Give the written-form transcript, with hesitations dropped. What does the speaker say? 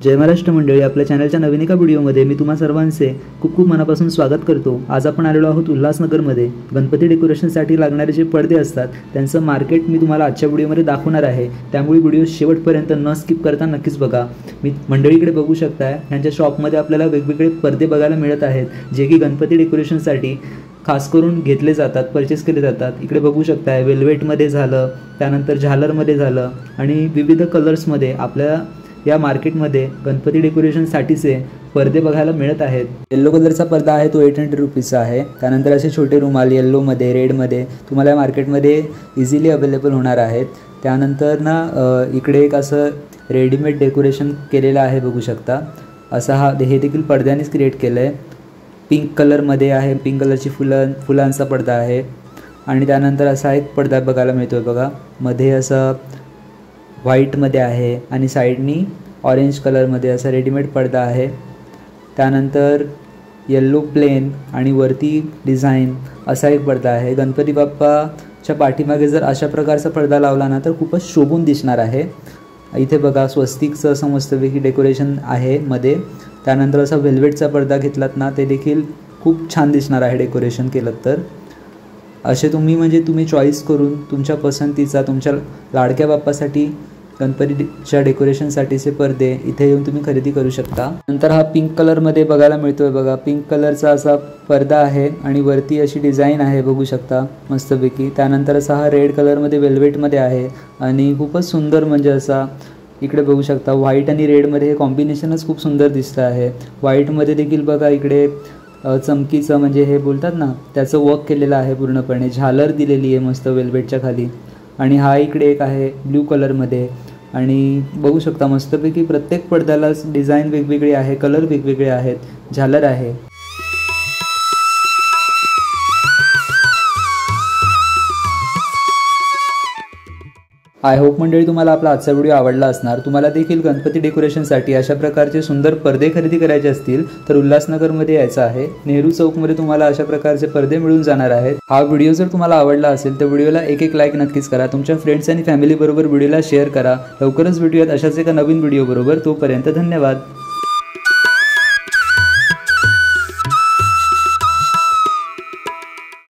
जय महाराष्ट्र मंडळी, आपल्या चॅनलच्या नवीन एका व्हिडिओमध्ये मी तुम्हा सर्वांचे खूप खूप मनापासून स्वागत करतो। आज आपण आलेलो आहोत उल्हासनगरमध्ये गणपती डेकोरेशनसाठी लागणारे जे पडदे असतात त्यांचं मार्केट मी तुम्हाला आजच्या व्हिडिओमध्ये दाखवणार आहे। त्यामुळे व्हिडिओ शेवटपर्यंत न स्किप करता नक्कीच बघा। मी मंडळीकडे बघू शकताय, यांच्या शॉपमध्ये आपल्याला वेगवेगळे पडदे बघायला मिळत आहेत जे की गणपती डेकोरेशनसाठी खास करून घेतले जातात, परचेस केले जातात। इकडे बघू शकताय वेल्वेटमध्ये झालं, त्यानंतर झालरमध्ये झालं आणि विविध कलर्समध्ये आपल्या या मार्केटमध्ये गणपती डेकोरेशनसाठीचे पडदे बघायला मिळत आहेत। येलो कलरचा पडदा आहे तो 800 रुपीजचा आहे। त्यानंतर असे छोटे रुमाल येल्लोमध्ये, रेडमध्ये तुम्हाला या मार्केटमध्ये इझिली अवेलेबल होणार आहेत। त्यानंतर ना इकडे एक असं रेडीमेड डेकोरेशन केलेलं आहे, बघू शकता। असा हे देखील पडद्यानेच क्रिएट केलं आहे। पिंक कलरमध्ये आहे, पिंक कलरची फुलांचा पडदा आहे। आणि त्यानंतर असा एक पडदा बघायला मिळतो आहे बघा, मध्ये असं व्हाईटमध्ये आहे आणि साईडनी ऑरेंज कलरमध्ये असा रेडीमेड पडदा आहे। त्यानंतर येल्लो प्लेन आणि वरती डिझाईन असा एक पडदा आहे। गणपती बाप्पाच्या पाठीमागे जर अशा प्रकारचा पडदा लावला ना तर खूपच शोभून दिसणार आहे। इथे बघा स्वस्तिकचं असं मस्तपैकी डेकोरेशन आहे मध्ये। त्यानंतर असा वेल्वेटचा पडदा घेतलात ना ते देखील खूप छान दिसणार आहे डेकोरेशन केलं तर। असे तुम्ही चॉईस करून तुमच्या पसंतीचा तुमच्या लाडक्या बाप्पासाठी गणपतीच्या डेकोरेशनसाठीचे पडदे इथे येऊन तुम्ही खरेदी करू शकता। नंतर हा पिंक कलरमध्ये बघायला मिळतोय बघा, पिंक कलरचा असा पडदा आहे आणि वरती अशी डिझाईन आहे, बघू शकता मस्तपैकी। त्यानंतर असा हा रेड कलरमध्ये वेल्वेटमध्ये आहे आणि खूपच सुंदर, म्हणजे असा इकडे बघू शकता व्हाईट आणि रेडमध्ये हे कॉम्बिनेशनच खूप सुंदर दिसतं आहे। व्हाईटमध्ये देखील बघा इकडे चमकीचं, म्हणजे हे बोलतात ना त्याचं वर्क केलेलं आहे पूर्णपणे, झालर दिलेली आहे मस्त वेल्वेटच्या खाली। आणि हा इकडे एक आहे ब्ल्यू कलरमध्ये आणि बघू शकता मस्तपैकी प्रत्येक पडद्याला डिझाईन वेगवेगळी आहे, कलर वेगवेगळे आहेत, झालर आहे। आय होप मंडळी तुम्हाला आपला आजचा व्हिडिओ आवडला असणार। तुम्हाला देखील गणपती डेकोरेशनसाठी अशा प्रकारचे सुंदर पडदे खरेदी करायचे असतील तर उल्हासनगरमध्ये यायचं आहे। नेहरू चौकमध्ये तुम्हाला अशा प्रकारचे पडदे मिळून जाणार आहेत। हा व्हिडिओ जर तुम्हाला आवडला असेल तर व्हिडिओला एक लाईक नक्कीच करा। तुमच्या फ्रेंड्स आणि फॅमिली बरोबर व्हिडिओला शेअर करा। लवकरच भेटूयात अशाच एका नवीन व्हिडिओ बरोबर। तोपर्यंत धन्यवाद।